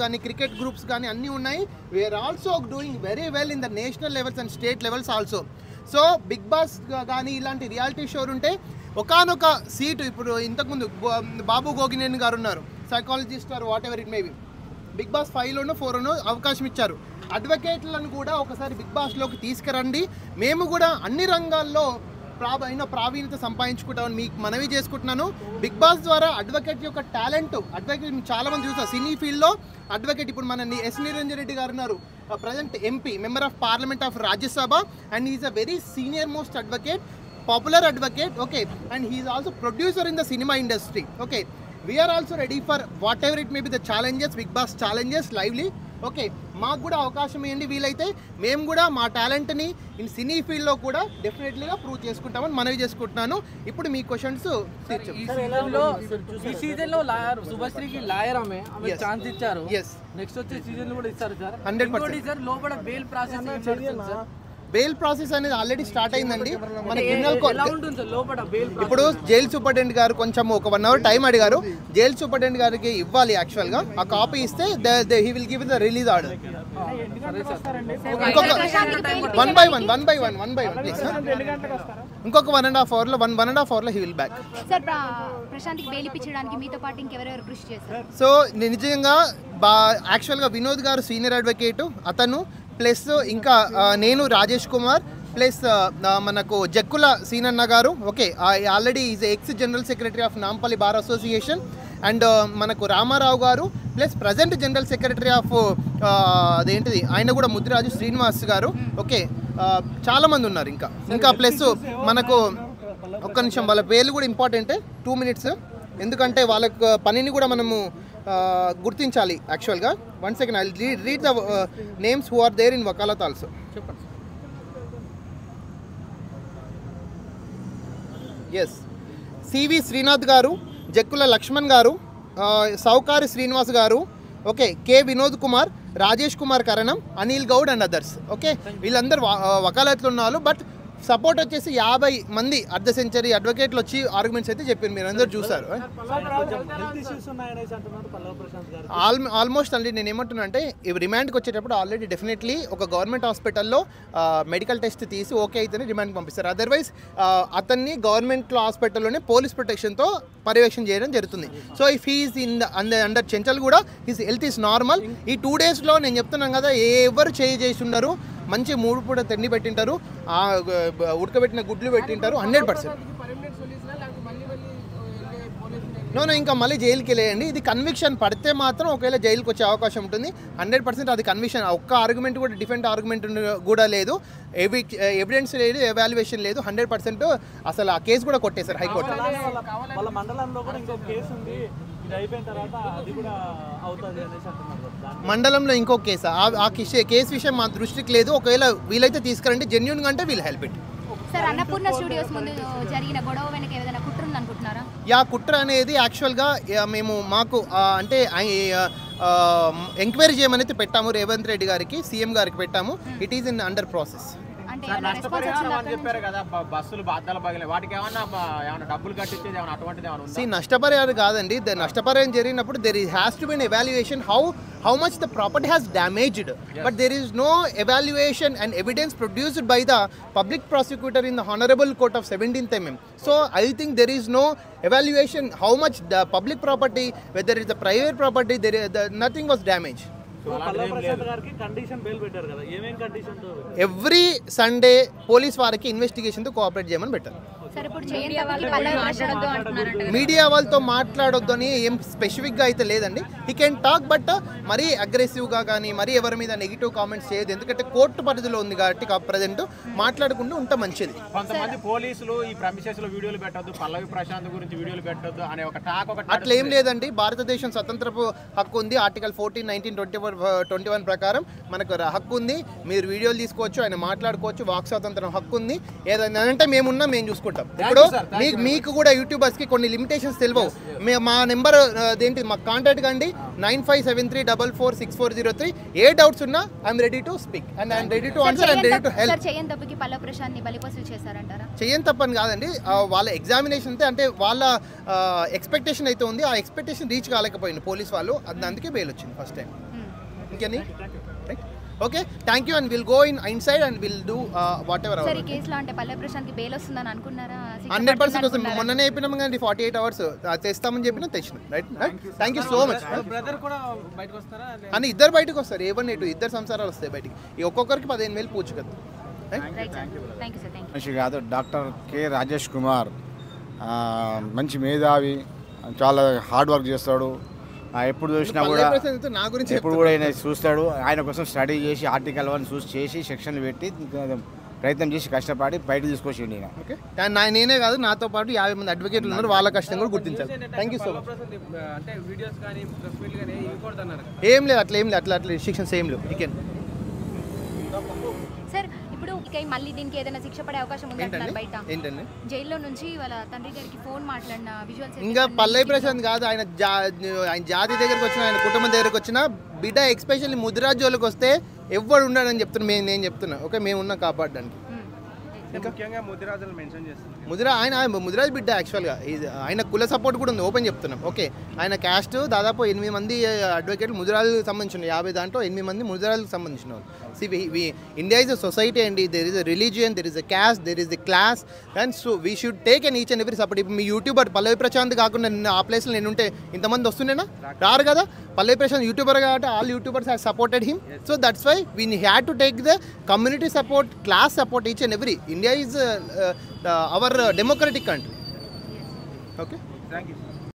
కానీ cricket groups కానీ అన్నీ ఉన్నాయి. We are also doing very well in the national levels and state levels also. So Big Boss కానీ ఇలాంటి రియాలిటీ షోలు ఉంటే ఒకానొక సీటు, ఇప్పుడు ఇంతకుముందు బాబు గోగినేని గారు ఉన్నారు, psychologist or whatever it may be, Bigg Boss 5లోనో 4లోనో అవకాశం ఇచ్చారు. అడ్వకేట్లను కూడా ఒకసారి బిగ్ బాస్లోకి తీసుకురండి, మేము కూడా అన్ని రంగాల్లో ప్రావీణ్యత సంపాదించుకుంటామని మీకు మనవి చేసుకుంటున్నాను. బిగ్ బాస్ ద్వారా అడ్వకేట్ యొక్క టాలెంట్, అడ్వకేట్ చాలా మంది చూస్తారు సినీ ఫీల్డ్లో అడ్వకేట్. ఇప్పుడు మన ఎస్ నిరంజన్ రెడ్డి గారు ఉన్నారు, present MP, member of parliament of Rajya Sabha, and is a very senior most advocate, popular advocate, okay, and he is also producer in the cinema industry. Okay, we are also ready for whatever it may be the challenges, Big Boss challenges lively. Okay, మాకు కూడా అవకాశం ఇవ్వండి, వీలైతే మేము కూడా మా టాలెంట్ని in సినీ ఫీల్డ్లో కూడా డెఫినెట్లీగా ప్రూవ్ చేసుకుంటామని మనవి చేసుకుంటున్నాను. ఇప్పుడు మీ క్వశ్చన్స్ ఈ సీజన్ లో లాయర్ శుభశ్రీకి లాయర్ ఆమె ఛాన్స్ ఇచ్చారు. నెక్స్ట్ వచ్చే సీజన్ కూడా ఇస్తారు సార్ 100%. లోపల బెయిల్ ప్రాసెస్ బెయిల్ ప్రాసెస్ అనేది ఆల్రెడీ స్టార్ట్ అయిందండి. మన క్రిమినల్ ఇప్పుడు జైలు సూపరింటెండెంట్ గారు కొంచెం ఒక 1 hour టైం అడిగారు. జైలు సూపరింటెండెంట్ గారికి ఇవ్వాలి యాక్చువల్గా, ఆ కాపీ ఇస్తే he will give the release order. ఇంకొక 1 by 1 ప్లీజ్. ఇంకొక 1.5 hour లో 1.5 hour he will back. So నిజంగా యాక్చువల్గా వినోద్ గారు సీనియర్ అడ్వకేటు, అతను ప్లస్ ఇంకా నేను రాజేష్ కుమార్ ప్లస్ మనకు జక్కుల సీనన్న గారు, okay, already is X general secretary of Nampally bar association, and మనకు రామారావు గారు plus present general secretary of అదేంటిది ఆయన కూడా ముద్దిరాజు శ్రీనివాస్ గారు, ఓకే, చాలామంది ఉన్నారు ఇంకా ప్లస్ మనకు ఒక్క నిమిషం, వాళ్ళ పేర్లు కూడా ఇంపార్టెంటే, 2 minutes, ఎందుకంటే వాళ్ళ పనిని కూడా మనము గుర్తించాలి యాక్చువల్గా. 1 second, I read the names who are there in వకాలత్ ఆల్సో. చెప్పండి. Yes, CV Srinath garu, Jakkula Laxman garu, Soukari Srinivas garu, okay, K Vinod Kumar, Rajesh Kumar Karanam, Anil Goud and others. Okay, వీళ్ళందరూ వకాలత్లో ఉన్నారు. బట్ సపోర్ట్ వచ్చేసి 50 మంది అర్ధ సెంచరీ అడ్వకేట్లు వచ్చి ఆర్గ్యుమెంట్స్ అయితే చెప్పారు, మీరు అందరూ చూసారు. ఆల్మోస్ట్ అండి నేను ఏమంటున్నా అంటే రిమాండ్కి వచ్చేటప్పుడు ఆల్రెడీ డెఫినెట్లీ ఒక గవర్నమెంట్ హాస్పిటల్లో మెడికల్ టెస్ట్ తీసి ఓకే అయితేనే రిమాండ్కి పంపిస్తారు. అదర్వైజ్ అతన్ని గవర్నమెంట్ హాస్పిటల్లోనే పోలీస్ ప్రొటెక్షన్తో పర్యవేక్షణ చేయడం జరుగుతుంది. So if he's under Chanchal కూడా హిస్ హెల్త్ ఈస్ నార్మల్. ఈ 2 daysలో నేను చెప్తున్నాను కదా, ఎవరు చేసి ఉన్నారు, మంచి 3 పూట తిండి పెట్టింటారు, ఉడకబెట్టిన గుడ్లు పెట్టింటారు, 100%. నో ఇంకా మళ్ళీ జైలుకి వెళ్ళేయండి. ఇది కన్విక్షన్ పడితే మాత్రం ఒకవేళ జైలుకి వచ్చే అవకాశం ఉంటుంది 100%. అది కన్విక్షన్, ఒక్క ఆర్గ్యుమెంట్ కూడా డిఫరెంట్ ఆర్గ్యుమెంట్ కూడా లేదు, ఎవిడెన్స్ లేదు, ఎవాల్యుయేషన్ లేదు, 100% అసలు ఆ కేసు కూడా కొట్టేశారు హైకోర్టు. మండలంలో ఇంకో కేసు, ఆ కేసు విషయం మా దృష్టికి లేదు. ఒకవేళ వీలైతే తీసుకురండి, జెన్యూన్గా అంటే వీల్ హెల్ప్ ఇట్. కుట్ర అనేది యాక్చువల్గా మేము మాకు అంటే ఎంక్వైరీ చేయమని పెట్టాము, రేవంత్ రెడ్డి గారికి, సీఎం గారికి పెట్టాము. It is in under process. నష్టపరిహారం కాదండి, నష్టపరిహారం జరిగినప్పుడు there has to be an evaluation how much the property has damaged, but there is no evaluation and evidence produced by the public prosecutor in the honorable court of 17th mm. So I think there is no evaluation how much the public property, whether it's the private property, nothing was damaged. Every Sunday police వారికి ఇన్వెస్టిగేషన్తో cooperate చేయమని పెట్టారు. Media వాళ్ళతో మాట్లాడొద్దు అని ఏం స్పెసిఫిక్గా అయితే లేదండి. హీ కెన్ టాక్, బట్ మరీ అగ్రెసివ్గా కానీ మరీ ఎవరి మీద నెగిటివ్ కామెంట్స్ చేయదు, ఎందుకంటే కోర్టు పరిధిలో ఉంది కాబట్టి ప్రజెంట్ మాట్లాడకుండా ఉంటే మంచిది. కొంతమంది పోలీసులు ఈ ప్రమిసెస్ లో వీడియోలు పెట్టొద్దు, పల్లవి ప్రశాంత్ గురించి వీడియోలు పెట్టొద్దు అనే ఒక టాక్ అట్లా ఏం లేదండి. భారతదేశం స్వతంత్రపు హక్కు ఉంది, ఆర్టికల్ 14, 19, 21 ప్రకారం మనకు హక్కు ఉంది. మీరు వీడియోలు తీసుకోవచ్చు, ఆయన మాట్లాడుకోవచ్చు, వాక్ స్వాతంత్రం హక్కు ఉంది. ఏదైనా అంటే మేమున్నా మేము చూసుకుంటాం. వెల్కమ్. ఇప్పుడు మీకు కూడా యూట్యూబర్స్కి కొన్ని లిమిటేషన్స్ తెలియవు. మా నెంబర్ ఏంటి, మాకు కాంటాక్ట్ కండి 9573446403. ఏ డౌట్స్ ఉన్నా I'm ready to speak and I'm ready to answer and ready to help. చెయ్యని తప్పని కాదండి, వాళ్ళ ఎగ్జామినేషన్ అంటే వాళ్ళ ఎక్స్పెక్టేషన్ అయితే ఉంది, ఆ ఎక్స్పెక్టేషన్ రీచ్ కాలేకపోయింది పోలీస్ వాళ్ళు, అందుకే బెయిల్ వచ్చింది ఫస్ట్ టైం. ఇంకేని okay, thank you and will go inside and will do whatever. 100% వస్తుంది. మొన్ననే చెప్పినాం కానీ 48 hours తెస్తామని చెప్పినా తెచ్చినాం. Right, thank you so much. అని ఇద్దరు బయటకు వస్తారు, A1 A2 ఇద్దరు సంసారాలు వస్తాయి బయటికి. ఒక్కొక్కరికి 15,000 పూచు కదా. మనిషి కాదు, డాక్టర్ కె రాజేష్ కుమార్ మంచి మేధావి, చాలా హార్డ్ వర్క్ చేస్తాడు. ఎప్పుడు చూసినా కూడా ఎప్పుడు కూడా ఆయన చూస్తాడు. ఆయన కోసం స్టడీ చేసి ఆర్టికల్ 1 చేసి సెక్షన్లు పెట్టి ప్రయత్నం చేసి కష్టపడి బయట తీసుకొచ్చిండు ఈయన. ఓకే, నేనే కాదు, నాతో పాటు 50 మంది అడ్వకేట్లు ఉన్నారు, వాళ్ళ కష్టం కూడా గుర్తించాలి. Thank you so much. ఏం లేదు, అట్లా రిస్ట్రిక్షన్స్ ఏం లేవు. సార్ ఇప్పుడు మళ్ళీ దీనికి ఏదైనా శిక్ష పడే అవకాశం ఉందంటున్నారు బయట. ఏంటండి? జైల్లో నుంచి వాళ్ళ తండ్రి గారికి ఫోన్ మాట్లాడిన విజువల్స్ ఇంకా పల్లవి ప్రశాంత్ కాదు, ఆయన జాతి దగ్గరకు వచ్చిన, ఆయన కుటుంబం దగ్గరకు వచ్చిన బిడ్డ, ఎక్స్పెషల్లీ ముదిరాజ్ వాళ్ళకి వస్తే ఎవ్వడు ఉండడని చెప్తున్నా. నేను చెప్తున్నా, ఓకే, మేము ఉన్నాం కాపాడడానికి. ముదిరాజ్ బిడ్డ యాక్చువల్గా ఆయన కుల సపోర్ట్ కూడా ఉంది, ఓపెన్ చెప్తున్నాం. ఓకే, ఆయన క్యాస్ట్ దాదాపు 8 మంది అడ్వకేట్లు ముదిరాజులకు సంబంధించిన 50 దాంట్లో 8 మంది ముదిరాజులకు సంబంధించిన వాళ్ళు. ఇండియా ఇస్ అ సొసైటీ అండి, there is a religion, there is a caste, there is the class, and so we should take and each and every support. ఇప్పుడు మీ యూట్యూబర్ పల్లవి ప్రశాంత్ కాకుండా ఆ ప్లేస్లో నేను ఉంటే ఇంతమంది వస్తుండేనా? రారు కదా. పల్లవి ప్రశాంత్ యూట్యూబర్ కాబట్టి all YouTubers have supported him. So that's why we had to take the community support, class support, each and every. India is our democratic country. Okay, thank you.